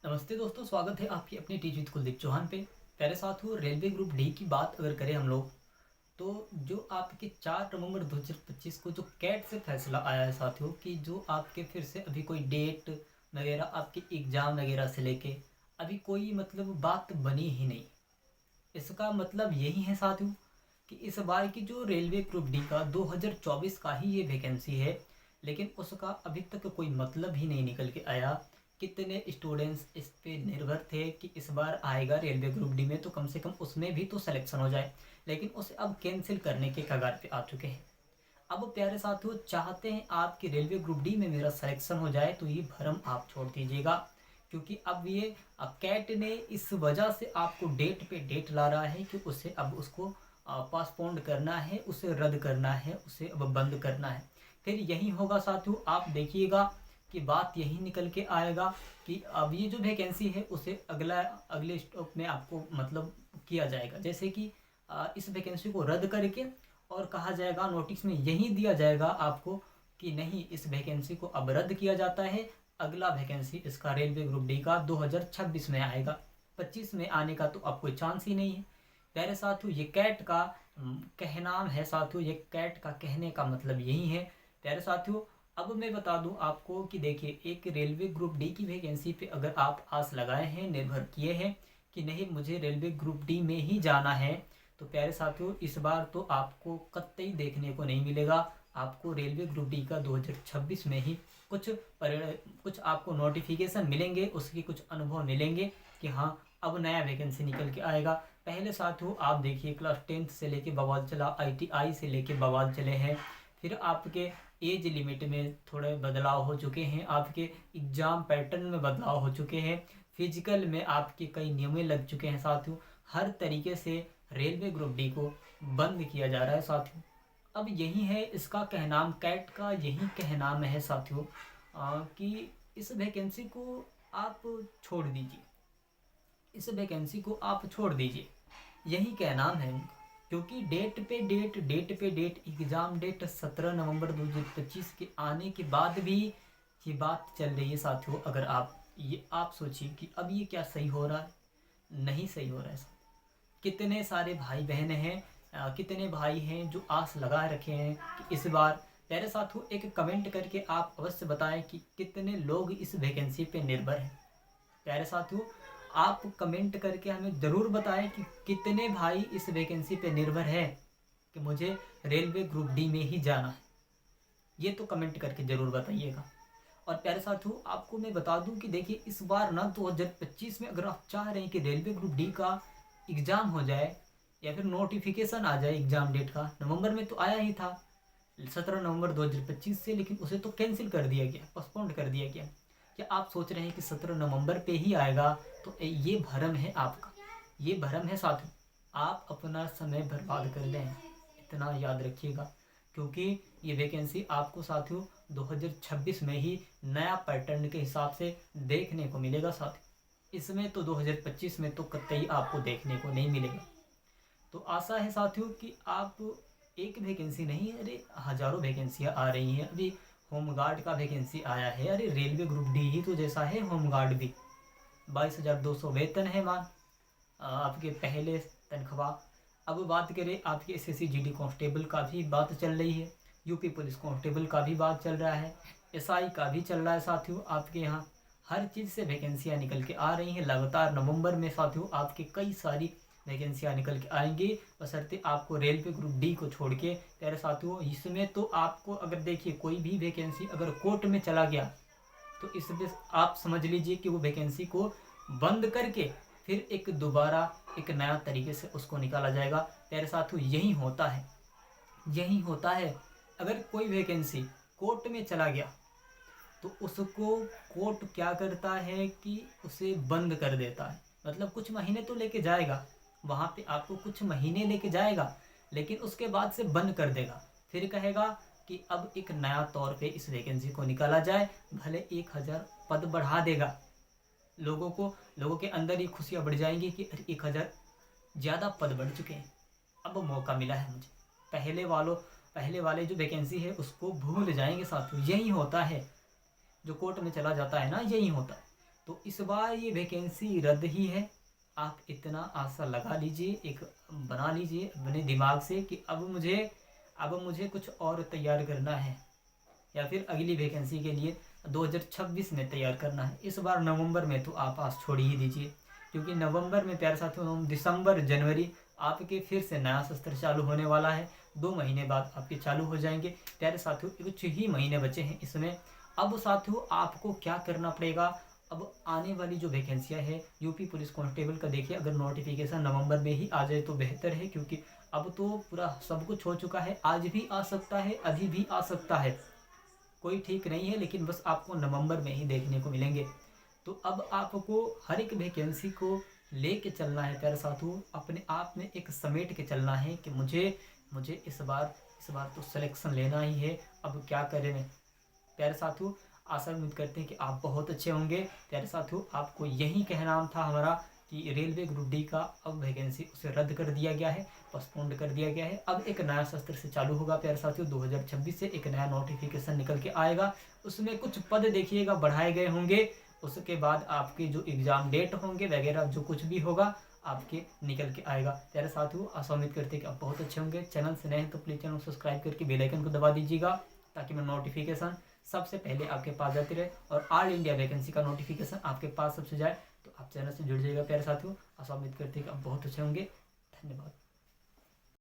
नमस्ते दोस्तों, स्वागत है आपकी अपनी टीच विद कुलदीप चौहान पे। प्यारे साथियों, रेलवे ग्रुप डी की बात अगर करें हम लोग, तो जो आपके 4 नवंबर 2025 को जो कैट से फैसला आया है साथियों, कि जो आपके फिर से अभी कोई डेट वगैरह आपके एग्ज़ाम वगैरह से लेके अभी कोई मतलब बात बनी ही नहीं। इसका मतलब यही है साथियों कि इस बार की जो रेलवे ग्रुप डी का 2024 का ही ये वैकेंसी है, लेकिन उसका अभी तक कोई मतलब ही नहीं निकल के आया। कितने स्टूडेंट्स इस पे निर्भर थे कि इस बार आएगा रेलवे ग्रुप डी में तो कम से कम उसमें भी तो सिलेक्शन हो जाए, लेकिन उसे अब कैंसिल करने के कगार पे आ चुके हैं। अब प्यारे साथियों, चाहते हैं आपकी रेलवे ग्रुप डी में मेरा सिलेक्शन हो जाए तो ये भरम आप छोड़ दीजिएगा, क्योंकि अब ये कैट ने इस वजह से आपको डेट पे डेट ला रहा है कि उसे अब उसको पासपोन्ड करना है, उसे रद्द करना है, उसे अब बंद करना है। फिर यही होगा साथियों, आप देखिएगा कि बात यही निकल के आएगा कि अब ये जो वैकेंसी है उसे अगले स्टॉप में आपको मतलब किया जाएगा, जैसे कि इस वैकेंसी को रद्द करके और कहा जाएगा, नोटिस में यही दिया जाएगा आपको कि नहीं, इस वैकेंसी को अब रद्द किया जाता है। अगला वैकेंसी इसका रेलवे ग्रुप डी का 2026 में आएगा। 25 में आने का तो अब कोई चांस ही नहीं है। प्यारे साथियों, ये कैट का कहनाम है साथियों, ये कैट का कहने का मतलब यही है। प्यारे साथियों, अब मैं बता दूं आपको कि देखिए, एक रेलवे ग्रुप डी की वैकेंसी पे अगर आप आस लगाए हैं, निर्भर किए हैं कि नहीं मुझे रेलवे ग्रुप डी में ही जाना है, तो प्यारे साथियों इस बार तो आपको कतई देखने को नहीं मिलेगा। आपको रेलवे ग्रुप डी का 2026 में ही कुछ आपको नोटिफिकेशन मिलेंगे, उसके कुछ अनुभव मिलेंगे कि हाँ अब नया वैकेंसी निकल के आएगा। पहले साथियों आप देखिए, क्लास 10th से लेके बवाल चला, ITI से लेके बवाल चले हैं। फिर आपके एज लिमिट में थोड़े बदलाव हो चुके हैं, आपके एग्ज़ाम पैटर्न में बदलाव हो चुके हैं, फिजिकल में आपके कई नियम लग चुके हैं साथियों। हर तरीके से रेलवे ग्रुप डी को बंद किया जा रहा है साथियों। अब यही है इसका कहनाम, कैट का यही कहनाम है साथियों, कि इस वैकेंसी को आप छोड़ दीजिए, इस वैकेंसी को आप छोड़ दीजिए, यही कहनाम है उनका। क्योंकि डेट पे डेट एग्ज़ाम डेट 17 नवंबर 2025 के आने के बाद भी ये बात चल रही है साथियों। अगर आप सोचिए कि अब ये क्या सही हो रहा है, नहीं सही हो रहा है। कितने सारे भाई बहन हैं, कितने भाई हैं जो आस लगा रखे हैं कि इस बार। प्यारे साथियों, एक कमेंट करके आप अवश्य बताएं कि कितने लोग इस वैकेंसी पे निर्भर हैं। प्यारे साथियों, आप कमेंट करके हमें ज़रूर बताएं कि कितने भाई इस वैकेंसी पे निर्भर है कि मुझे रेलवे ग्रुप डी में ही जाना है। ये तो कमेंट करके ज़रूर बताइएगा। और प्यारे साथियों, आपको मैं बता दूं कि देखिए, इस बार ना 2025 में अगर आप चाह रहे हैं कि रेलवे ग्रुप डी का एग्ज़ाम हो जाए या फिर नोटिफिकेशन आ जाए एग्ज़ाम डेट का, नवंबर में तो आया ही था 17 नवंबर 2025 से, लेकिन उसे तो कैंसिल कर दिया गया, पोस्टपोन्ड कर दिया गया। क्या आप सोच रहे हैं कि 17 नवंबर पे ही आएगा? तो ये भ्रम है आपका, ये भ्रम है साथियों। आप अपना समय बर्बाद कर रहे हैं, इतना याद रखिएगा। क्योंकि ये वैकेंसी आपको साथियों 2026 में ही नया पैटर्न के हिसाब से देखने को मिलेगा साथियों। इसमें तो 2025 में तो कतई आपको देखने को नहीं मिलेगा। तो आशा है साथियों कि आप, एक वैकेंसी नहीं, अरे हज़ारों वैकेंसियाँ आ रही हैं। अभी होमगार्ड का वैकेंसी आया है, अरे रेलवे ग्रुप डी ही तो जैसा है होमगार्ड भी। 22,200 वेतन है मान, आपके पहले तनख्वाह। अब बात करें आपके SSC GD कांस्टेबल का भी बात चल रही है, यूपी पुलिस कांस्टेबल का भी बात चल रहा है, SI का भी चल रहा है साथियों। आपके यहाँ हर चीज़ से वैकेंसियाँ निकल के आ रही हैं लगातार। नवंबर में साथियों आपके कई सारी वैकेंसियाँ निकल के आएंगी, बशर्ते आपको रेलवे ग्रुप डी को छोड़ के। प्यारे साथियों, इसमें तो आपको अगर देखिए, कोई भी वैकेंसी अगर कोर्ट में चला गया तो इसमें आप समझ लीजिए कि वो वैकेंसी को बंद करके फिर एक दोबारा एक नया तरीके से उसको निकाला जाएगा। प्यारे साथियों, यही होता है, यही होता है। अगर कोई वैकेंसी कोर्ट में चला गया तो उसको कोर्ट क्या करता है कि उसे बंद कर देता है। मतलब कुछ महीने तो लेके जाएगा, वहाँ पे आपको कुछ महीने लेके जाएगा, लेकिन उसके बाद से बंद कर देगा। फिर कहेगा कि अब एक नया तौर पे इस वैकेंसी को निकाला जाए, भले 1000 पद बढ़ा देगा। लोगों के अंदर ही खुशियाँ बढ़ जाएंगी कि 1000 ज़्यादा पद बढ़ चुके हैं, अब मौका मिला है मुझे। पहले वाले जो वैकेंसी है उसको भूल जाएंगे साथियों। यही होता है, जो कोर्ट में चला जाता है ना, यही होता है। तो इस बार ये वैकेंसी रद्द ही है। आप इतना आशा लगा लीजिए, एक बना लीजिए अपने दिमाग से कि अब मुझे कुछ और तैयार करना है, या फिर अगली वैकेंसी के लिए 2026 में तैयार करना है। इस बार नवंबर में तो आप आस छोड़ ही दीजिए, क्योंकि नवंबर में प्यारे साथियों, दिसंबर जनवरी आपके फिर से नया सत्र चालू होने वाला है। 2 महीने बाद आपके चालू हो जाएंगे। प्यारे साथियों, कुछ ही महीने बचे हैं इसमें। अब साथियों आपको क्या करना पड़ेगा, अब आने वाली जो वैकेंसियाँ है यूपी पुलिस कांस्टेबल का, देखिए अगर नोटिफिकेशन नवंबर में ही आ जाए तो बेहतर है, क्योंकि अब तो पूरा सब कुछ हो चुका है। आज भी आ सकता है, अभी भी आ सकता है, कोई ठीक नहीं है, लेकिन बस आपको नवंबर में ही देखने को मिलेंगे। तो अब आपको हर एक वैकेंसी को लेके चलना है प्यारे साथियों, अपने आप में एक समेट के चलना है कि मुझे इस बार तो सिलेक्शन लेना ही है। अब क्या करें प्यारे साथियों, आशा उम्मीद करते हैं कि आप बहुत अच्छे होंगे। प्यारे साथियों, आपको यही कहना था हमारा कि रेलवे ग्रुप डी का अब वैकेंसी उसे रद्द कर दिया गया है, पोस्टपोन्ड कर दिया गया है। अब एक नया सत्र से चालू होगा प्यारे साथियों। 2026 से एक नया नोटिफिकेशन निकल के आएगा, उसमें कुछ पद देखिएगा बढ़ाए गए होंगे। उसके बाद आपके जो एग्ज़ाम डेट होंगे वगैरह जो कुछ भी होगा आपके निकल के आएगा। प्यारे साथियों, आशा उम्मीद करते हैं कि आप बहुत अच्छे होंगे। चैनल से नए हैं तो प्लीज़ चैनल को सब्सक्राइब करके बेल आइकन को दबा दीजिएगा, ताकि मैं नोटिफिकेशन सबसे पहले आपके पास जाती रहे और ऑल इंडिया वैकेंसी का नोटिफिकेशन आपके पास सबसे जाए। तो आप चैनल से जुड़ जाइएगा प्यारे साथियों। आशा उम्मीद करते हैं कि आप बहुत अच्छे होंगे। धन्यवाद।